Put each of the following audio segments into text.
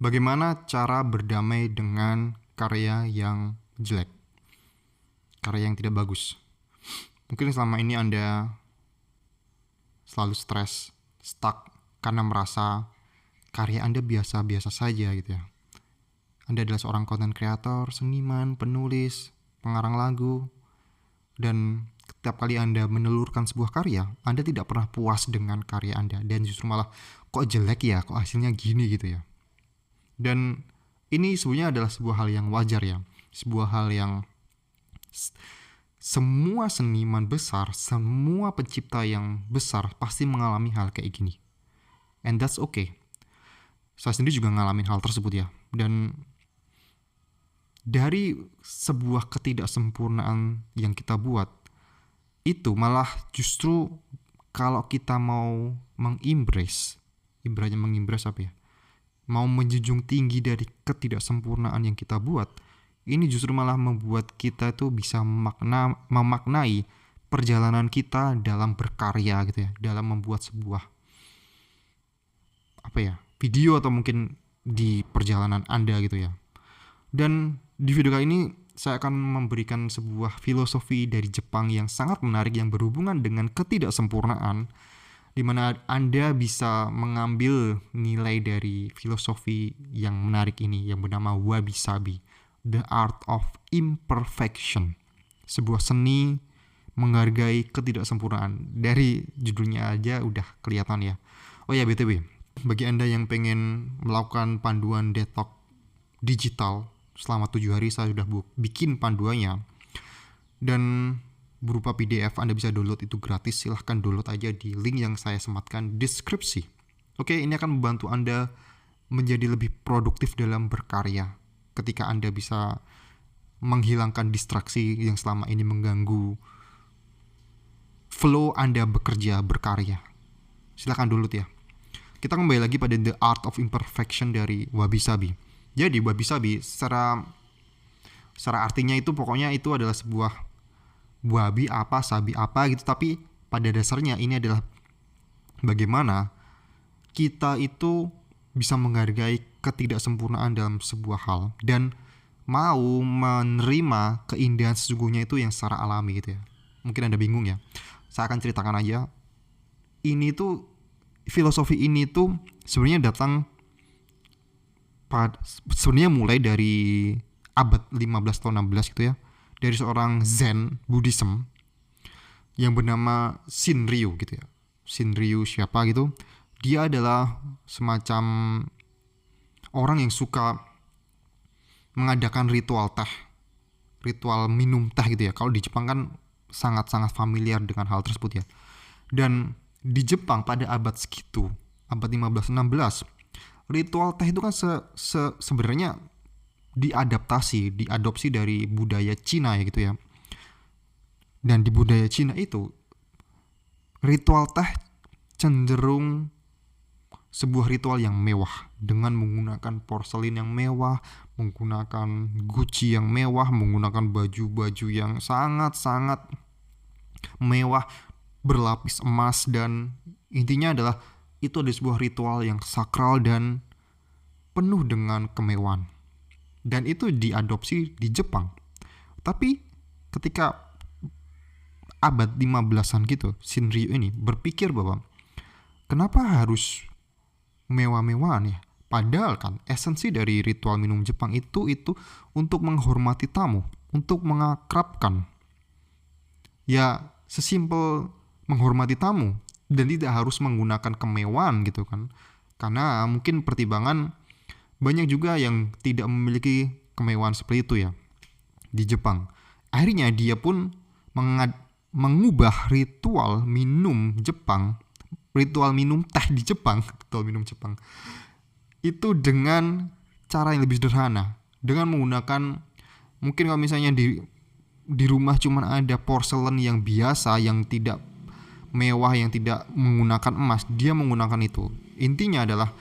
Bagaimana cara berdamai dengan karya yang jelek, karya yang tidak bagus? Mungkin selama ini Anda selalu stres, stuck, karena merasa karya Anda biasa-biasa saja gitu ya. Anda adalah seorang content creator, seniman, penulis, pengarang lagu, dan setiap kali Anda menelurkan sebuah karya, Anda tidak pernah puas dengan karya Anda, dan justru malah, kok jelek ya, kok hasilnya gini gitu ya. Dan ini sebenarnya adalah sebuah hal yang wajar ya, sebuah hal yang semua seniman besar, semua pencipta yang besar pasti mengalami hal kayak gini. And that's okay. Saya sendiri juga ngalamin hal tersebut ya. Dan dari sebuah ketidaksempurnaan yang kita buat, itu malah justru kalau kita mau mengembrace apa ya? Mau menjunjung tinggi dari ketidaksempurnaan yang kita buat, ini justru malah membuat kita tuh bisa memaknai perjalanan kita dalam berkarya gitu ya, dalam membuat sebuah video atau mungkin di perjalanan Anda gitu ya. Dan di video kali ini saya akan memberikan sebuah filosofi dari Jepang yang sangat menarik yang berhubungan dengan ketidaksempurnaan, di mana Anda bisa mengambil nilai dari filosofi yang menarik ini yang bernama Wabi Sabi, The Art of Imperfection. Sebuah seni menghargai ketidaksempurnaan. Dari judulnya aja udah kelihatan ya. Oh ya, BTW, bagi Anda yang pengen melakukan panduan detox digital selama 7 hari, saya sudah bikin panduannya. Dan berupa PDF, Anda bisa download itu gratis. Silahkan download aja di link yang saya sematkan deskripsi. Oke, ini akan membantu Anda menjadi lebih produktif dalam berkarya. Ketika Anda bisa menghilangkan distraksi yang selama ini mengganggu flow Anda bekerja, berkarya. Silahkan download ya. Kita kembali lagi pada The Art of Imperfection dari Wabi Sabi. Jadi Wabi Sabi secara artinya itu pokoknya itu adalah sebuah wabi apa, sabi apa gitu. Tapi pada dasarnya ini adalah bagaimana kita itu bisa menghargai ketidaksempurnaan dalam sebuah hal dan mau menerima keindahan sesungguhnya itu yang secara alami gitu ya. Mungkin Anda bingung ya. Saya akan ceritakan aja. Ini tuh filosofi ini tuh sebenarnya datang sebenarnya mulai dari abad 15 atau 16 gitu ya, dari seorang Zen Buddhism yang bernama Shinryu gitu ya. Shinryu siapa gitu? Dia adalah semacam orang yang suka mengadakan ritual teh, ritual minum teh gitu ya. Kalau di Jepang kan sangat-sangat familiar dengan hal tersebut ya. Dan di Jepang pada abad segitu, abad 15-16, ritual teh itu kan sebenarnya diadopsi dari budaya Cina ya gitu ya. Dan di budaya Cina itu ritual teh cenderung sebuah ritual yang mewah, dengan menggunakan porselin yang mewah, menggunakan Gucci yang mewah, menggunakan baju-baju yang sangat-sangat mewah, berlapis emas, dan intinya adalah itu adalah sebuah ritual yang sakral dan penuh dengan kemewahan. Dan itu diadopsi di Jepang. Tapi ketika abad 15-an gitu, Shinryu ini berpikir bahwa kenapa harus mewah-mewahan ya? Padahal kan esensi dari ritual minum Jepang itu untuk menghormati tamu, untuk mengakrabkan. Ya, sesimpel menghormati tamu dan tidak harus menggunakan kemewahan gitu kan. Karena mungkin pertimbangan banyak juga yang tidak memiliki kemewahan seperti itu ya di Jepang. Akhirnya dia pun mengubah ritual minum Jepang, ritual minum teh di Jepang, ritual minum Jepang itu dengan cara yang lebih sederhana, dengan menggunakan, mungkin kalau misalnya di rumah cuma ada porselen yang biasa, yang tidak mewah, yang tidak menggunakan emas, dia menggunakan itu. Intinya adalah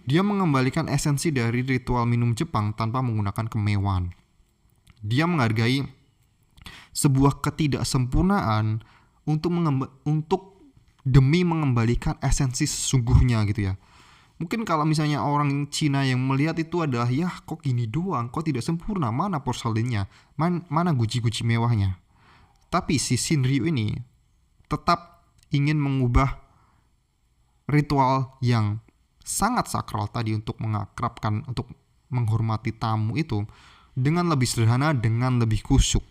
dia mengembalikan esensi dari ritual minum Jepang tanpa menggunakan kemewahan. Dia menghargai sebuah ketidaksempurnaan untuk demi mengembalikan esensi sesungguhnya gitu ya. Mungkin kalau misalnya orang Cina yang melihat itu adalah, ya kok gini doang, kok tidak sempurna, mana porselennya, mana guci-guci mewahnya. Tapi si Shinryu ini tetap ingin mengubah ritual yang sangat sakral tadi untuk mengakrabkan, untuk menghormati tamu itu dengan lebih sederhana, dengan lebih khusyuk,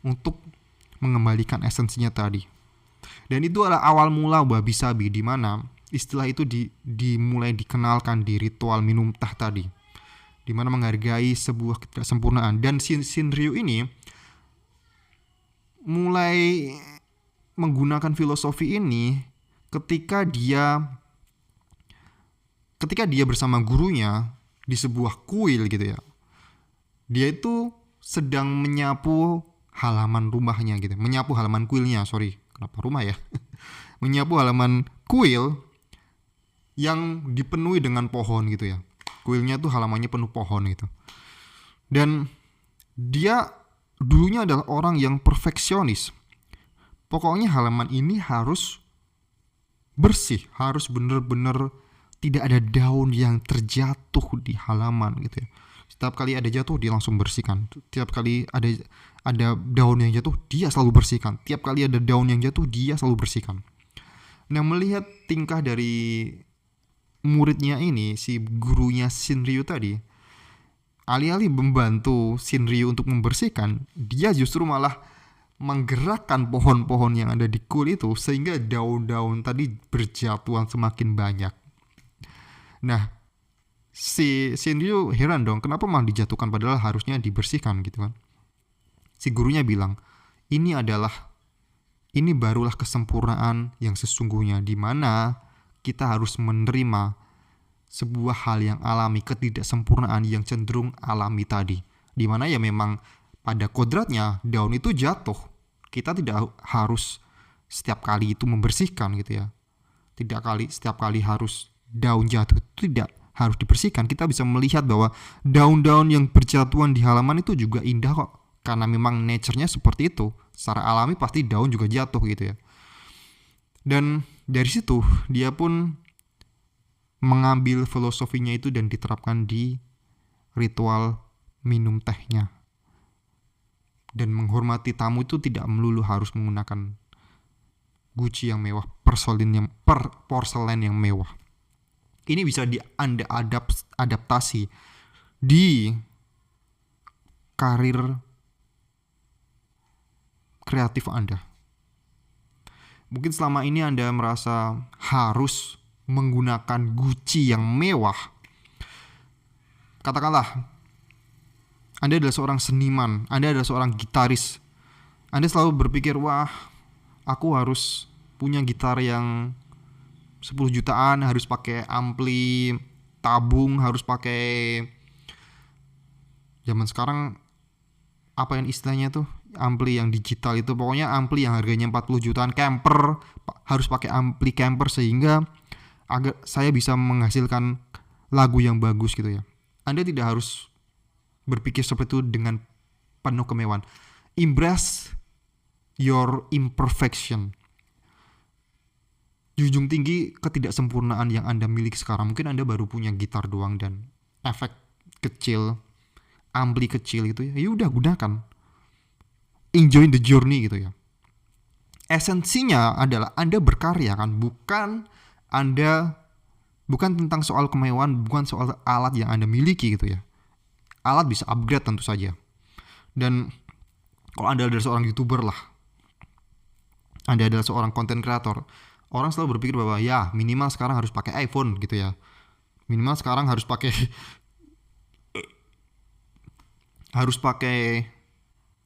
untuk mengembalikan esensinya tadi. Dan itu adalah awal mula wabi-sabi, di mana istilah itu dimulai dikenalkan di ritual minum teh tadi, di mana menghargai sebuah ketidaksempurnaan. Dan Shinryu ini mulai menggunakan filosofi ini ketika dia bersama gurunya di sebuah kuil gitu ya. Dia itu sedang menyapu halaman rumahnya gitu, menyapu halaman kuilnya, kenapa rumah ya? Menyapu halaman kuil yang dipenuhi dengan pohon gitu ya. Kuilnya tuh halamannya penuh pohon gitu. Dan dia dulunya adalah orang yang perfeksionis. Pokoknya halaman ini harus bersih, harus benar-benar tidak ada daun yang terjatuh di halaman gitu ya. Setiap kali ada jatuh dia langsung bersihkan. Setiap kali ada daun yang jatuh dia selalu bersihkan. Tiap kali ada daun yang jatuh dia selalu bersihkan. Nah, melihat tingkah dari muridnya ini, si gurunya Shinryu tadi, alih-alih membantu Shinryu untuk membersihkan, dia justru malah menggerakkan pohon-pohon yang ada di kuil itu sehingga daun-daun tadi berjatuhan semakin banyak. Nah, si Shinryu heran dong, kenapa malah dijatuhkan padahal harusnya dibersihkan gitu kan. Si gurunya bilang, ini barulah kesempurnaan yang sesungguhnya, di mana kita harus menerima sebuah hal yang alami, ketidaksempurnaan yang cenderung alami tadi, di mana ya memang pada kodratnya daun itu jatuh. Kita tidak harus setiap kali itu membersihkan gitu ya. Setiap kali harus daun jatuh itu tidak harus dibersihkan. Kita bisa melihat bahwa daun-daun yang berjatuhan di halaman itu juga indah kok, karena memang nature-nya seperti itu. Secara alami pasti daun juga jatuh gitu ya. Dan dari situ dia pun mengambil filosofinya itu dan diterapkan di ritual minum tehnya. Dan menghormati tamu itu tidak melulu harus menggunakan guci yang mewah, porselen yang mewah. Ini bisa Anda adaptasi di karir kreatif Anda. Mungkin selama ini Anda merasa harus menggunakan guci yang mewah. Katakanlah Anda adalah seorang seniman, Anda adalah seorang gitaris. Anda selalu berpikir, wah, aku harus punya gitar yang 10 jutaan, harus pakai ampli tabung, harus pakai, zaman sekarang apa yang istilahnya tuh, ampli yang digital itu, pokoknya ampli yang harganya 40 jutaan, camper, harus pakai ampli camper sehingga agar saya bisa menghasilkan lagu yang bagus gitu ya. Anda tidak harus berpikir seperti itu dengan penuh kemewahan. Embrace your imperfection. Junjung tinggi ketidaksempurnaan yang Anda miliki sekarang. Mungkin Anda baru punya gitar doang dan efek kecil, ampli kecil gitu ya. Ya udah, gunakan. Enjoy the journey gitu ya. Esensinya adalah Anda berkarya kan, bukan tentang soal kemewahan, bukan soal alat yang Anda miliki gitu ya. Alat bisa upgrade tentu saja. Dan kalau Anda adalah seorang YouTuber lah, Anda adalah seorang content creator, orang selalu berpikir bahwa ya minimal sekarang harus pakai iPhone gitu ya. Minimal sekarang harus pakai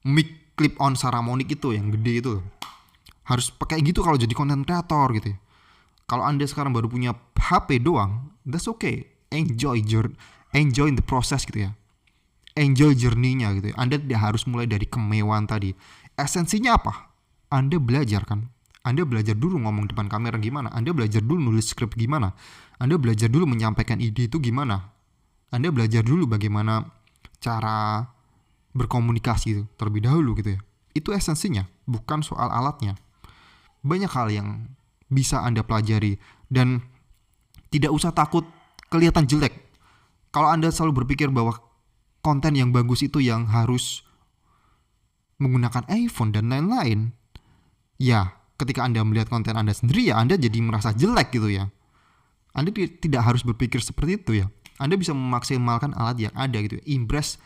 mic clip on Saramonic itu yang gede itu. Harus pakai gitu kalau jadi content creator gitu ya. Kalau Anda sekarang baru punya HP doang, that's okay. Enjoy the process gitu ya. Enjoy journey-nya gitu ya. Anda tidak harus mulai dari kemewahan tadi. Esensinya apa? Anda belajar kan. Anda belajar dulu ngomong depan kamera gimana. Anda belajar dulu nulis skrip gimana. Anda belajar dulu menyampaikan ide itu gimana. Anda belajar dulu bagaimana cara berkomunikasi itu terlebih dahulu gitu ya. Itu esensinya, bukan soal alatnya. Banyak hal yang bisa Anda pelajari dan tidak usah takut kelihatan jelek. Kalau Anda selalu berpikir bahwa konten yang bagus itu yang harus menggunakan iPhone dan lain-lain, ya ketika Anda melihat konten Anda sendiri ya Anda jadi merasa jelek gitu ya. Anda tidak harus berpikir seperti itu ya. Anda bisa memaksimalkan alat yang ada gitu ya. Embrace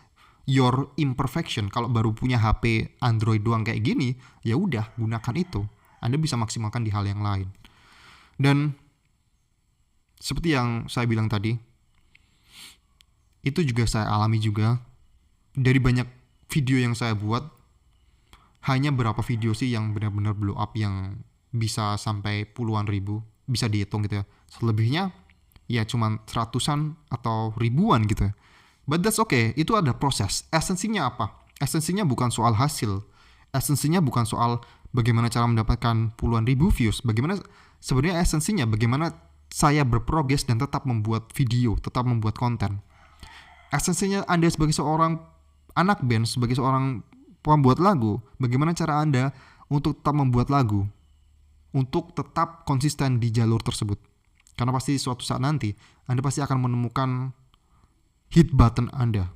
your imperfection. Kalau baru punya HP Android doang kayak gini, ya udah gunakan itu. Anda bisa maksimalkan di hal yang lain. Dan seperti yang saya bilang tadi, itu juga saya alami juga. Dari banyak video yang saya buat, hanya berapa video sih yang benar-benar blow up yang bisa sampai puluhan ribu, bisa dihitung gitu ya. Selebihnya ya cuman seratusan atau ribuan gitu ya. But that's okay, itu ada proses. Esensinya apa? Esensinya bukan soal hasil. Esensinya bukan soal bagaimana cara mendapatkan puluhan ribu views. Bagaimana sebenarnya esensinya bagaimana saya berprogres dan tetap membuat video, tetap membuat konten. Esensinya Anda sebagai seorang anak band, sebagai seorang pembuat lagu, bagaimana cara Anda untuk tetap membuat lagu, untuk tetap konsisten di jalur tersebut. Karena pasti suatu saat nanti Anda pasti akan menemukan hit button Anda.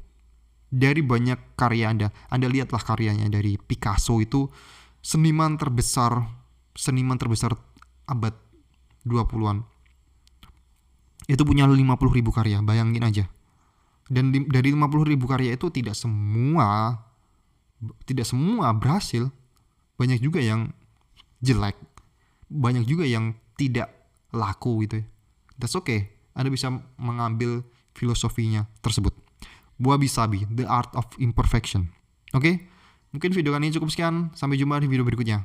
Dari banyak karya Anda lihatlah karyanya dari Picasso, itu seniman terbesar abad 20-an. Itu punya 50.000 karya, bayangin aja. Dan dari 50.000 karya itu tidak semua berhasil. Banyak juga yang jelek, banyak juga yang tidak laku gitu ya. That's okay. Anda bisa mengambil filosofinya tersebut. Wabi Sabi, The Art of Imperfection. Oke? Mungkin video kali ini cukup sekian. Sampai jumpa di video berikutnya.